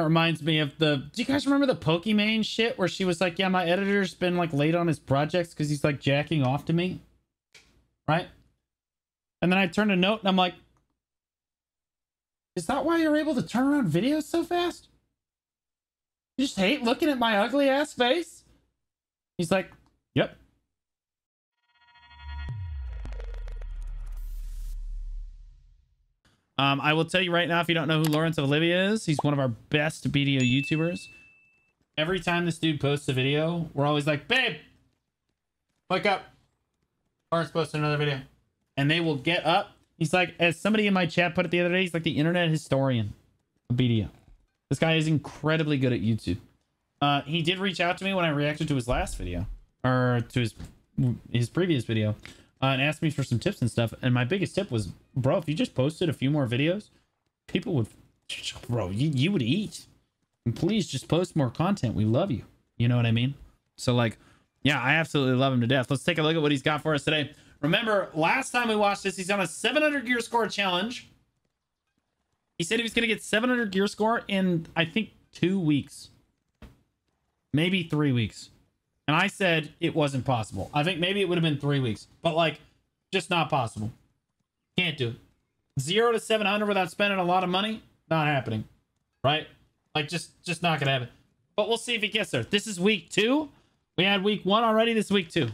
That reminds me of do you guys remember the Pokimane shit where she was like, yeah, my editor's been like late on his projects because he's like jacking off to me, right? And then I turned a note and I'm like, is that why you're able to turn around videos so fast? You just hate looking at my ugly ass face? He's like, yep. I will tell you right now, if you don't know who Lawrence of Olivia is, he's one of our best BDO YouTubers. Every time this dude posts a video, we're always like, babe, wake up. Lawrence posted another video. And they will get up. He's like, as somebody in my chat put it the other day, he's like the internet historian of BDO. This guy is incredibly good at YouTube. He did reach out to me when I reacted to his last video, or to his previous video, and asked me for some tips and stuff. And my biggest tip was, bro, if you just posted a few more videos, people would, bro, you would eat. And please just post more content. We love you. You know what I mean? So like, yeah, I absolutely love him to death. Let's take a look at what he's got for us today. Remember, last time we watched this, he's on a 700 gear score challenge. He said he was going to get 700 gear score in, I think, 2 weeks. Maybe 3 weeks. And I said it wasn't possible. I think maybe it would have been 3 weeks. But, like, just not possible. Can't do it. 0 to 700 without spending a lot of money? Not happening. Right? Like, just not going to happen. But we'll see if he gets there. This is week 2. We had week 1 already. This is week 2.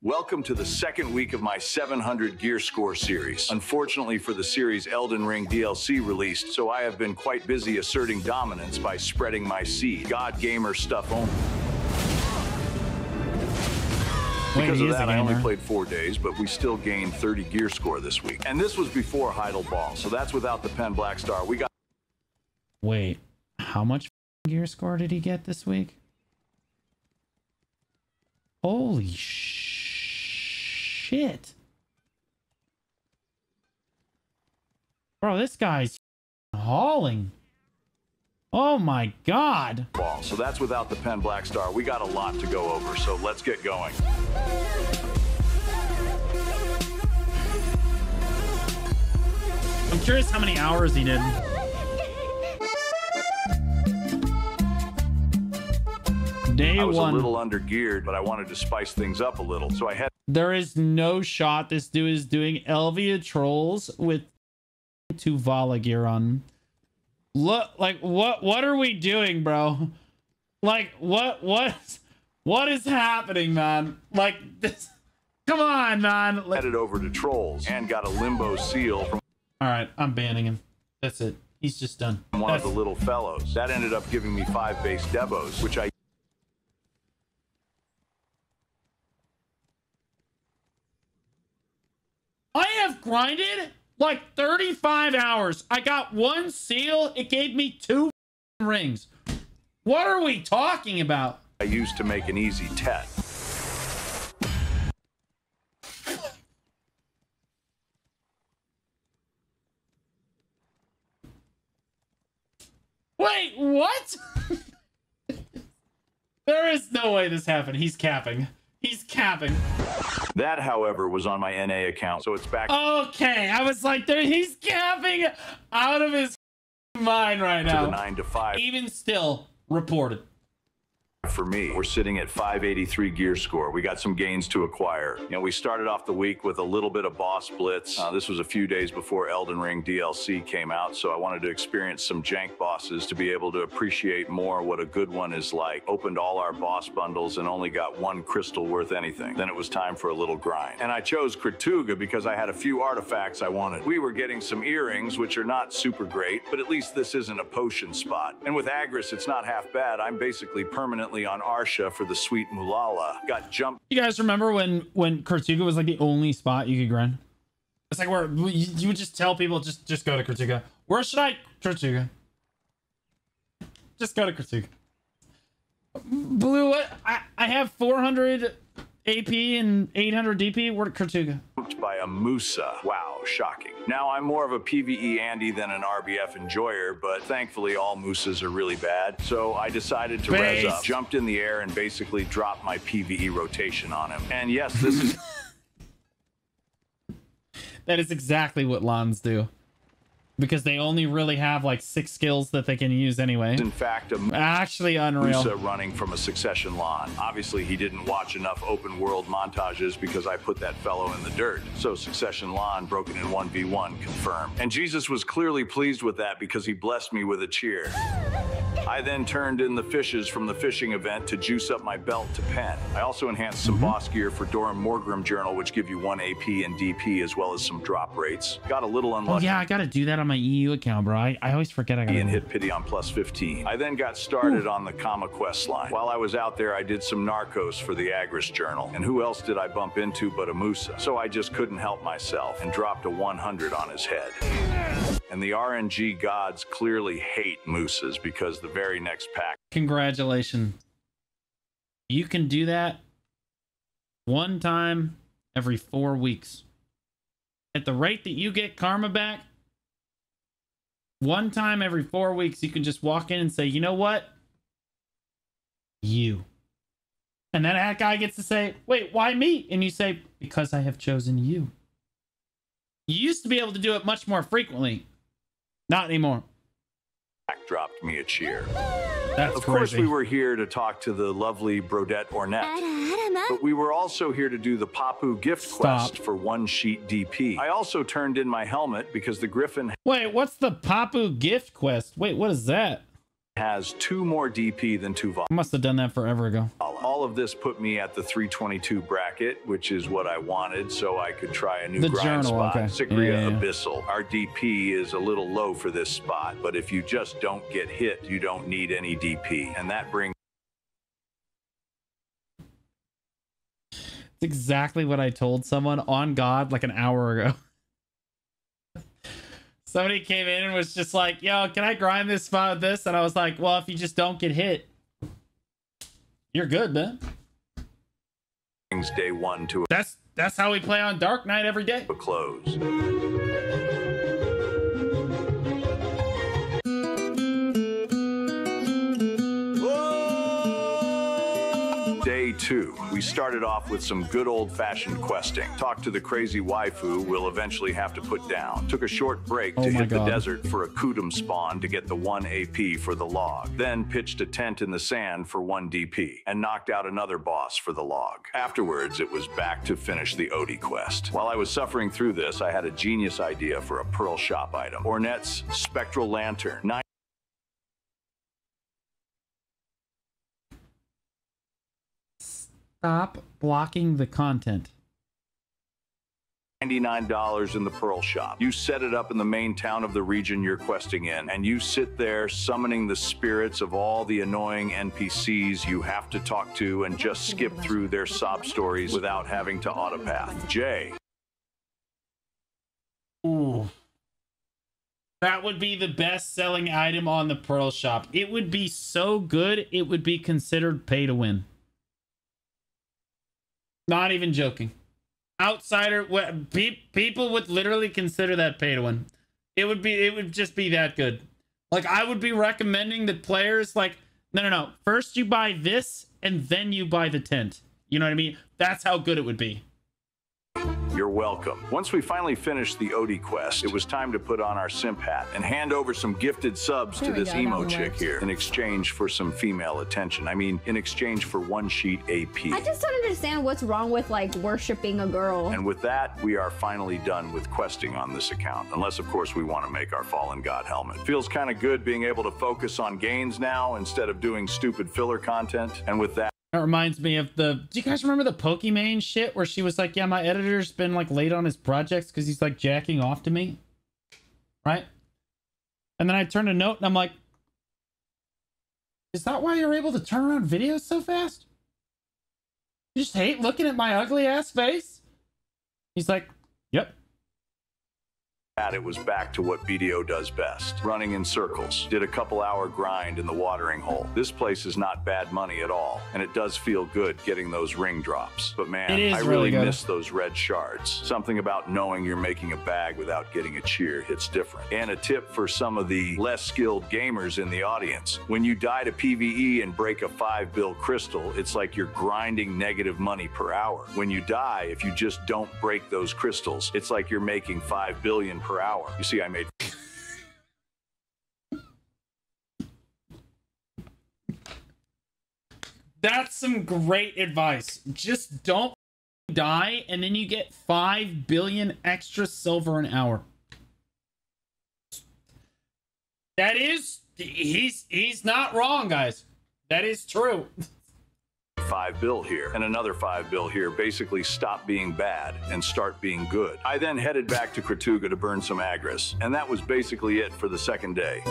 Welcome to the second week of my 700 gear score series. Unfortunately for the series, Elden Ring DLC released, so I have been quite busy asserting dominance by spreading my seed. God gamer stuff only. Because of that, I only played 4 days, but we still gained 30 gear score this week. And this was before Heidel Ball, so that's without the Pen Black Star. We got... Wait, how much gear score did he get this week? Holy shit. Bro, this guy's hauling. Oh my god. So that's without the Pen Black Star. We got a lot to go over, so let's get going. I'm curious how many hours he did. I was a little under geared, but I wanted to spice things up a little, so I had... There is no shot this dude is doing Elvia trolls with Tuvala gear on. Look, like, what are we doing, bro? Like, what is happening, man? Like, this... Come on, man. Headed over to trolls and got a limbo seal from... All right, I'm banning him. That's it. He's just done. One of the little fellows. That ended up giving me 5 base devos, which I have grinded like 35 hours. I got 1 seal. It gave me 2 rings. What are we talking about? I used to make an easy tet. Wait, what? There is no way this happened. He's capping. He's capping. That, however, was on my NA account, so it's back. Okay, I was like, he's capping out of his mind right now. To the 9 to 5. Even still, reported. For me, we're sitting at 583 gear score. We got some gains to acquire. You know, we started off the week with a little bit of boss blitz. This was a few days before Elden Ring DLC came out, so I wanted to experience some jank bosses to be able to appreciate more what a good one is like. Opened all our boss bundles and only got 1 crystal worth anything. Then it was time for a little grind. And I chose Kratuga because I had a few artifacts I wanted. We were getting some earrings, which are not super great, but at least this isn't a potion spot. And with Agris, it's not half bad. I'm basically permanently on Arsha for the sweet Mulala. Got jumped. You guys remember when Kratuga was like the only spot you could grind? It's like where you would just tell people just go to Kratuga. Where should I Kratuga? Just go to Kratuga. Blue, what? I have 400 AP and 800 DP. Where to Kratuga? By a Musa. Wow, shocking. Now I'm more of a PvE Andy than an RBF enjoyer, but thankfully all Musas are really bad. So I decided to res up, jumped in the air, and basically dropped my PvE rotation on him. And yes, this is... That is exactly what Lons do. because they only really have like 6 skills that they can use anyway. In fact, Actually unreal. Musa running from a succession lawn. Obviously, he didn't watch enough open world montages because I put that fellow in the dirt. So succession lawn broken in 1v1 confirmed. And Jesus was clearly pleased with that because he blessed me with a cheer. I then turned in the fishes from the fishing event to juice up my belt to pen. I also enhanced some boss gear for Doran Morgrim Journal, which give you 1 AP and DP, as well as some drop rates. Got a little unlucky. Oh yeah, I gotta do that on my EU account, bro. I always forget I gotta and hit pity on plus 15. I then got started on the Kama quest line. While I was out there, I did some Narcos for the Agris Journal. And who else did I bump into but a Musa? So I just couldn't help myself and dropped a 100 on his head. And the RNG gods clearly hate Musas because the very next pack. Congratulations. You can do that 1 time every 4 weeks. At the rate that you get karma back, 1 time every 4 weeks, you can just walk in and say, you know what? You. And then that guy gets to say, wait, why me? And you say, because I have chosen you. You used to be able to do it much more frequently. Not anymore. Dropped me a cheer. That's of course, crazy. we were here to talk to the lovely Brodette Ornette, but we were also here to do the Papu gift quest for 1 sheet DP. I also turned in my helmet because the Griffin Wait, what's the Papu gift quest? Wait, what is that? has 2 more DP than Tuval. I must have done that forever ago. All of this put me at the 322 bracket, which is what I wanted, so I could try a new The grind journal, spot. okay. Sigria Yeah. Abyssal. Our DP is a little low for this spot, but if you just don't get hit, you don't need any DP. And that brings It's exactly what I told someone on God like an hour ago. Somebody came in and was just like, yo, can I grind this spot with this? And I was like, well, if you just don't get hit, you're good, man. day 1 to That's how we play on Dark Knight every day. a close. Day 2, we started off with some good old-fashioned questing. Talked to the crazy waifu we'll eventually have to put down. Took a short break to hit the desert for a Kudum spawn to get the 1 AP for the log. Then pitched a tent in the sand for 1 DP and knocked out another boss for the log. Afterwards, it was back to finish the Odie quest. While I was suffering through this, I had a genius idea for a Pearl Shop item. Ornette's Spectral Lantern. Stop blocking the content. $99 in the Pearl Shop. You set it up in the main town of the region you're questing in, and you sit there summoning the spirits of all the annoying NPCs you have to talk to and just skip through their sob stories without having to autopath. Jay. Ooh. That would be the best selling item on the Pearl Shop. It would be so good, it would be considered pay to win. Not even joking. Outsider, people would literally consider that pay to win. It would just be that good. Like, I would be recommending that players like, no. First you buy this and then you buy the tent. You know what I mean? That's how good it would be. You're welcome. Once we finally finished the Odie quest, it was time to put on our simp hat and hand over some gifted subs to this emo chick here in exchange for some female attention. I mean, in exchange for 1 sheet AP. I just don't understand what's wrong with, like, worshiping a girl. And with that, we are finally done with questing on this account. Unless, of course, we want to make our Fallen God helmet. Feels kind of good being able to focus on gains now instead of doing stupid filler content. And with that, That reminds me of do you guys remember the Pokimane shit where she was like, yeah, my editor's been like late on his projects because he's like jacking off to me, right? And then I turned a note and I'm like, is that why you're able to turn around videos so fast? You just hate looking at my ugly ass face? He's like, yep. it was back to what BDO does best, running in circles. Did a couple-hour grind in the watering hole. This place is not bad money at all, and it does feel good getting those ring drops. But man, I really miss those red shards. Something about knowing you're making a bag without getting a cheer hits different. And a tip for some of the less skilled gamers in the audience. When you die to PvE and break a 5 bill crystal, it's like you're grinding negative money per hour. When you die, if you just don't break those crystals, it's like you're making 5 billion per hour. You see, I made That's some great advice. Just don't die, and then you get 5 billion extra silver an hour. That is, he's not wrong, guys. That is true. 5 bill here and another 5 bill here. Basically stop being bad and start being good. I then headed back to Kratuga to burn some agris, and that was basically it for the second day.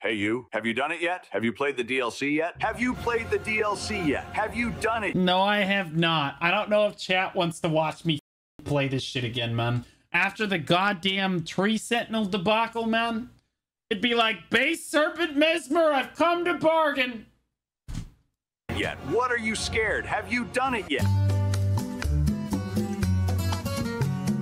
Hey you, have you done it yet? Have you played the DLC yet? Have you played the DLC yet? Have you done it? No, I have not. I don't know if chat wants to watch me play this shit again, man. After the goddamn Tree Sentinel debacle, man. It'd be like, Base Serpent Mesmer, I've come to bargain. Yet. What are you scared? Have you done it yet?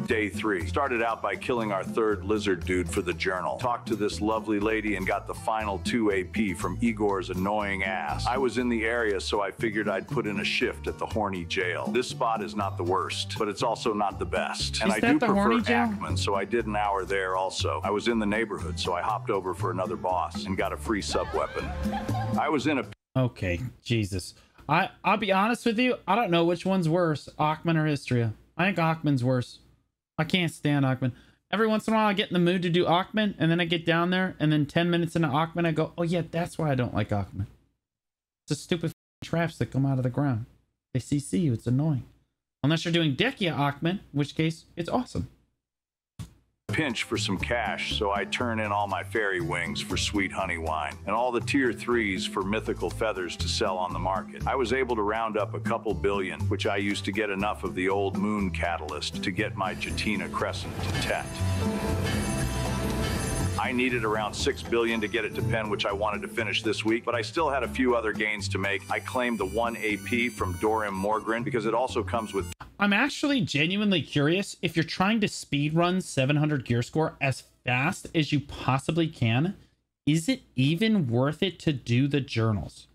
Day 3. Started out by killing our 3rd lizard dude for the journal. Talked to this lovely lady and got the final 2 AP from Igor's annoying ass. I was in the area, so I figured I'd put in a shift at the horny jail. This spot is not the worst, but it's also not the best. And I do prefer Ackman, so I did an hour there also. I was in the neighborhood, so I hopped over for another boss and got a free sub-weapon. I was in a... Okay, Jesus. I'll be honest with you, I don't know which one's worse, Ackman or Histria. I think Ackman's worse. I can't stand Ackman. Every once in a while, I get in the mood to do Ackman, and then I get down there, and then 10 minutes into Ackman, I go, oh yeah, that's why I don't like Ackman. It's the stupid traps that come out of the ground. They CC you, it's annoying. Unless you're doing Dekia Ackman, in which case, it's awesome. Pinch for some cash, so I turn in all my fairy wings for sweet honey wine and all the tier 3s for mythical feathers to sell on the market. I was able to round up a couple billion, which I used to get enough of the old moon catalyst to get my Jatina Crescent to Tet. I needed around 6 billion to get it to Pen, which I wanted to finish this week, but I still had a few other gains to make. I claimed the 1 AP from mmorpg because it also comes with... I'm actually genuinely curious if you're trying to speedrun 700 gear score as fast as you possibly can, is it even worth it to do the journals?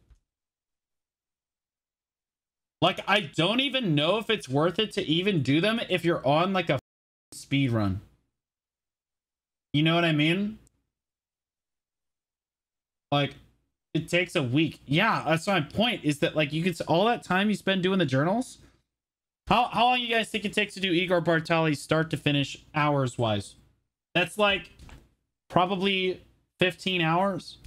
Like, I don't even know if it's worth it to even do them if you're on like a speedrun. You know what I mean? Like, it takes a week. Yeah, that's my point, is that like you could, all that time you spend doing the journals, how long you guys think it takes to do Igor Bartali's start to finish hours wise? That's like probably 15 hours.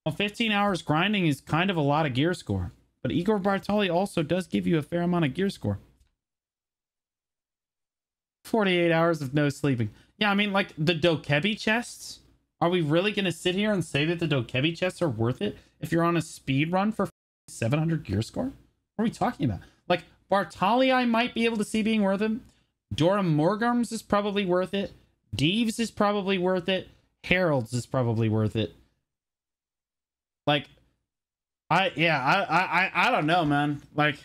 Well, 15 hours grinding is kind of a lot of gear score, but Igor Bartali also does give you a fair amount of gear score. 48 hours of no sleeping. Yeah, I mean, like, the Dokebi chests? Are we really going to sit here and say that the Dokebi chests are worth it if you're on a speed run for 700 gear score? What are we talking about? Like, Bartali I might be able to see being worth it. Dora Morgums is probably worth it. Deeves is probably worth it. Heralds is probably worth it. Like, I don't know, man. Like,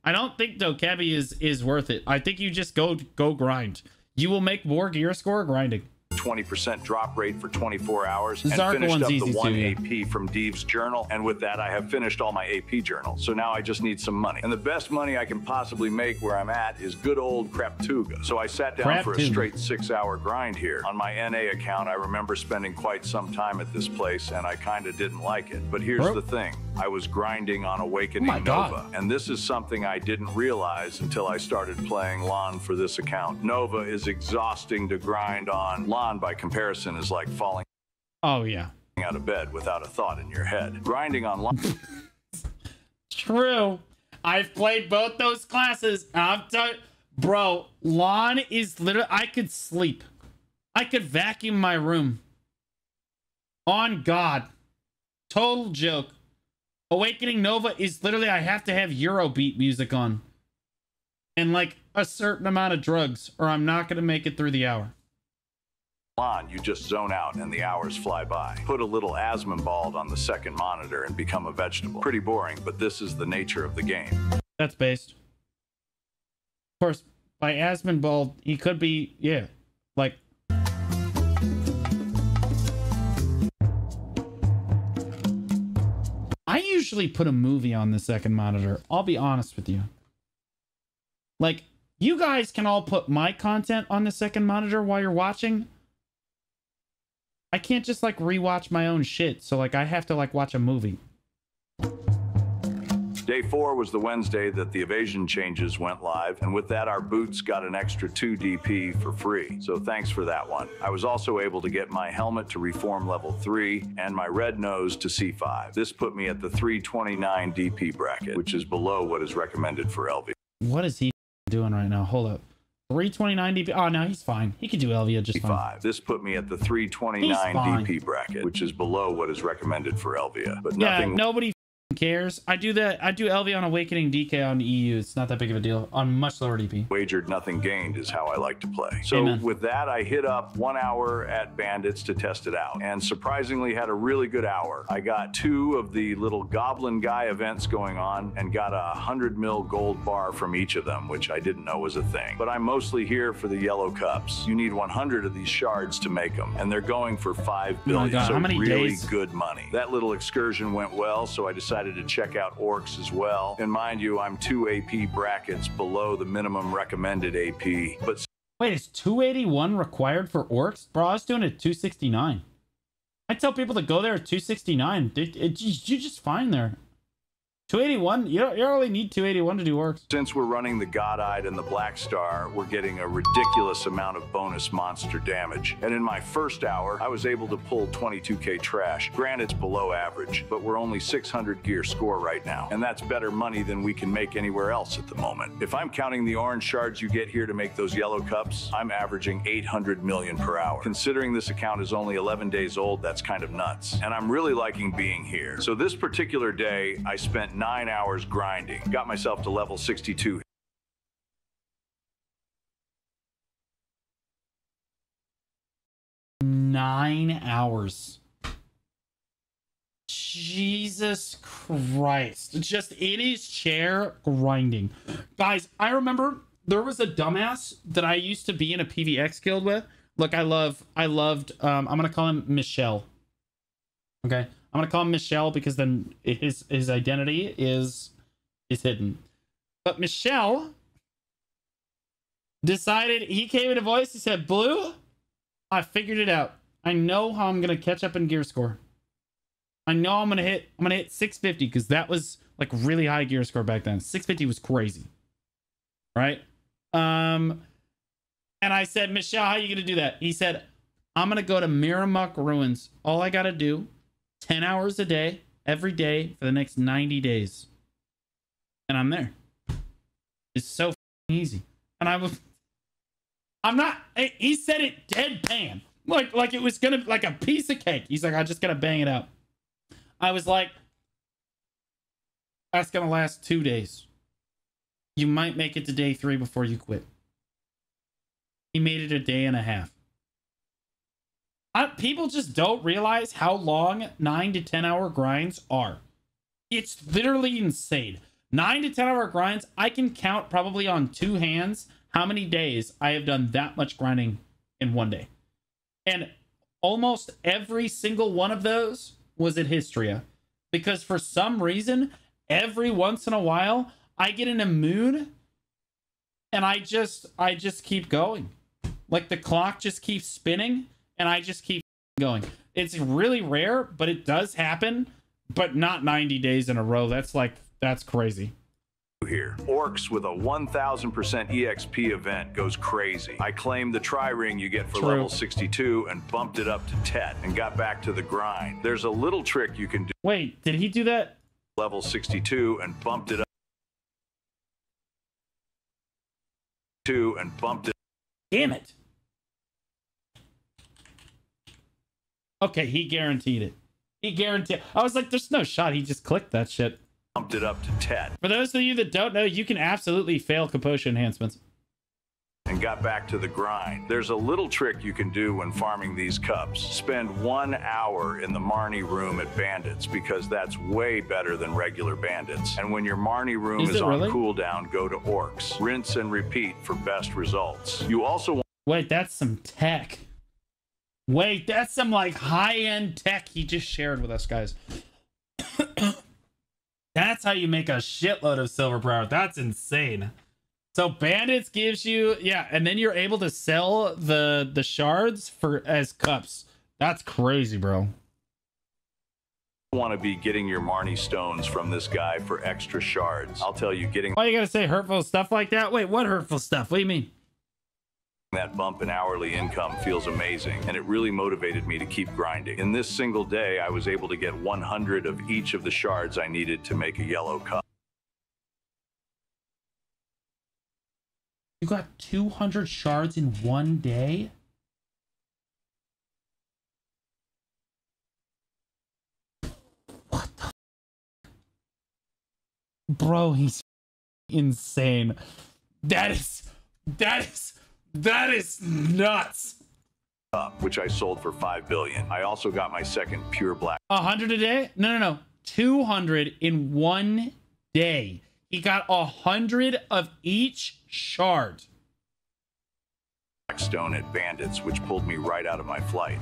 I don't think Dokebi is worth it. I think you just go grind. You will make more gear score grinding. 20% drop rate for 24 hours and Zarka finished up the 1 too, yeah. AP from Deeves journal, and with that I have finished all my AP journal, so now I just need some money, and the best money I can possibly make where I'm at is good old Kraptuga. So I sat down for a straight 6-hour grind here. On my NA account I remember spending quite some time at this place and I kinda didn't like it, but here's the thing, I was grinding on Awakening Nova, and this is something I didn't realize until I started playing LAN for this account. Nova is exhausting to grind on. LAN by comparison is like falling out of bed without a thought in your head. Grinding on LAN. True. I've played both those classes. I'm telling, bro, LAN is literally, I could sleep. I could vacuum my room. On God. Total joke. Awakening Nova is literally, I have to have Eurobeat music on. And like a certain amount of drugs, or I'm not going to make it through the hour. You just zone out and the hours fly by. Put a little Asmonbald on the second monitor and become a vegetable. Pretty boring, but this is the nature of the game. That's based. Of course, by Asmonbald, he could be, yeah, like... I usually put a movie on the second monitor. I'll be honest with you. Like, you guys can all put my content on the second monitor while you're watching. I can't just like rewatch my own shit. So like I have to like watch a movie. Day 4 was the Wednesday that the evasion changes went live, and with that our boots got an extra 2 DP for free, so thanks for that one. I was also able to get my helmet to reform level 3 and my red nose to C5. This put me at the 329 DP bracket, which is below what is recommended for LV. What is he doing right now? Hold up. 329 DP. Oh no, he's fine. He can do LV just fine. This put me at the 329 DP bracket, which is below what is recommended for Elvia. But nothing. Yeah, nobody cares. I do LV on Awakening DK on EU. It's not that big of a deal on much lower DP. Wagered, nothing gained is how I like to play. So Amen. With that, I hit up 1 hour at Bandits to test it out, and surprisingly had a really good hour. I got 2 of the little Goblin Guy events going on and got a 100 mil gold bar from each of them, which I didn't know was a thing. But I'm mostly here for the yellow cups. You need 100 of these shards to make them, and they're going for 5 billion. Oh my God, so how many really days? Good money. That little excursion went well, so I decided to check out orcs as well. And mind you, I'm 2 AP brackets below the minimum recommended AP. But wait, is 281 required for orcs? Bro, I was doing it at 269. I tell people to go there at 269. You just fine there. 281? You only need 281 to do orcs. Since we're running the God-Eyed and the Black Star, we're getting a ridiculous amount of bonus monster damage. And in my first hour, I was able to pull 22k trash. Granted, it's below average, but we're only 600 gear score right now. And that's better money than we can make anywhere else at the moment. If I'm counting the orange shards you get here to make those yellow cups, I'm averaging 800 million per hour. Considering this account is only 11 days old, that's kind of nuts. And I'm really liking being here. So this particular day, I spent 9 hours grinding. Got myself to level 62. Nine hours. Jesus Christ. Just in his chair grinding. Guys, I remember there was a dumbass that I used to be in a PvX guild with. Look, I loved, I'm going to call him Michelle. Okay. I'm gonna call him Michelle because then his identity is hidden. But Michelle decided, he came in a voice, he said, Blue, I figured it out. I know how I'm gonna catch up in gear score. I know I'm gonna hit 650 because that was like really high gear score back then. 650 was crazy. Right? And I said, Michelle, how are you gonna do that? He said, I'm gonna go to Miramuck Ruins. All I gotta do 10 hours a day, every day for the next 90 days. And I'm there. It's so easy. And he said it deadpan. Like it was gonna, like a piece of cake. He's like, I just gotta bang it out. I was like, that's gonna last 2 days. You might make it to day 3 before you quit. He made it a day and a half. People just don't realize how long 9 to 10 hour grinds are. It's literally insane. 9 to 10 hour grinds, I can count probably on 2 hands how many days I have done that much grinding in one day. And almost every single one of those was at Histria. Because for some reason, every once in a while, I get in a mood and I just keep going. Like the clock just keeps spinning. And I just keep going. It's really rare, but it does happen. But not 90 days in a row. That's crazy. Here, orcs with a 1000% EXP event goes crazy. I claimed the tri-ring you get for level 62 and bumped it up to 10 and got back to the grind. There's a little trick you can do. Wait, did he do that? Level 62 and bumped it up Damn it. Okay, he guaranteed it. He guaranteed. I was like, there's no shot. He just clicked that shit. Bumped it up to 10. For those of you that don't know, you can absolutely fail Kaposha enhancements. And got back to the grind. There's a little trick you can do when farming these cups. Spend 1 hour in the Marnie room at Bandits because that's way better than regular Bandits. And when your Marnie room is on cooldown, go to Orcs. Rinse and repeat for best results. You also want... Wait, that's some tech. Wait, that's some like high-end tech he just shared with us, guys. That's how you make a shitload of silver per hour. That's insane. So Bandits gives you, yeah, and then you're able to sell the shards as cups. That's crazy, bro. Want to be getting your Marnie stones from this guy for extra shards. I'll tell you, getting Why you gotta say hurtful stuff like that? Wait, what hurtful stuff? What do you mean? that bump in hourly income feels amazing, and it really motivated me to keep grinding. In this single day, I was able to get 100 of each of the shards I needed to make a yellow cup. You got 200 shards in one day? What the? Bro, he's insane. That is nuts. Which I sold for $5 billion. I also got my second pure black 100 a day? No. 200 in one day. He got 100 of each shard. stone at bandits, which pulled me right out of my flight.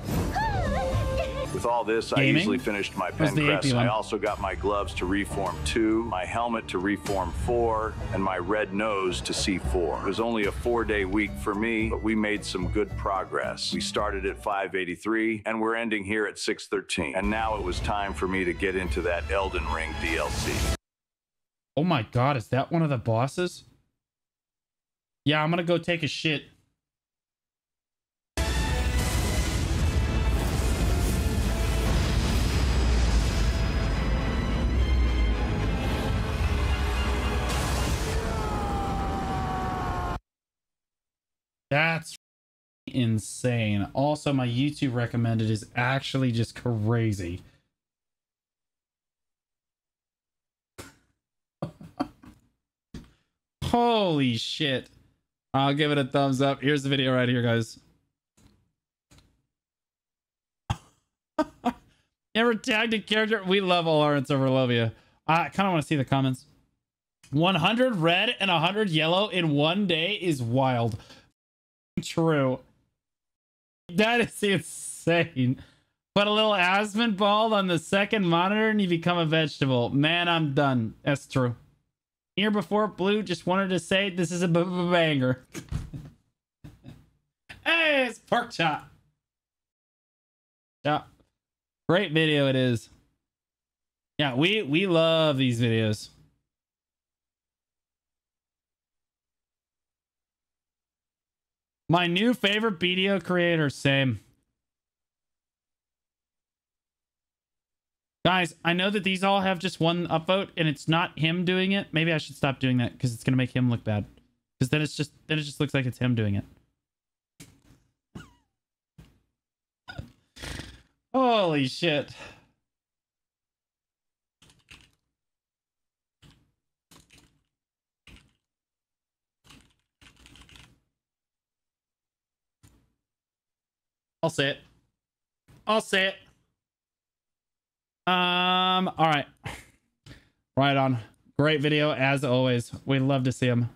With all this, Gaming? I easily finished my pen crest. I also got my gloves to reform 2, my helmet to reform 4, and my red nose to C4. It was only a 4-day week for me, but we made some good progress. We started at 583, and we're ending here at 613. And now it was time for me to get into that Elden Ring DLC. Oh my god, is that one of the bosses? Yeah, I'm gonna go take a shit. That's insane. Also, my YouTube recommended is actually just crazy. Holy shit. I'll give it a thumbs up. Here's the video right here, guys. Ever tagged a character? We love Lawrence over Lovia. I kind of want to see the comments. 100 red and 100 yellow in one day is wild. True. That is insane. Put a little aspen ball on the second monitor and you become a vegetable. Man, I'm done. That's true. Here before Blue, just wanted to say this is a banger. Hey, it's Pork Chop. Yeah. Great video it is. Yeah, we love these videos. My new favorite video creator, same. Guys, I know that these all have just one upvote and it's not him doing it. Maybe I should stop doing that because it's gonna make him look bad. Because then it just looks like it's him doing it. Holy shit. I'll say it. I'll say it. All right. Right on. Great video as always. We love to see him.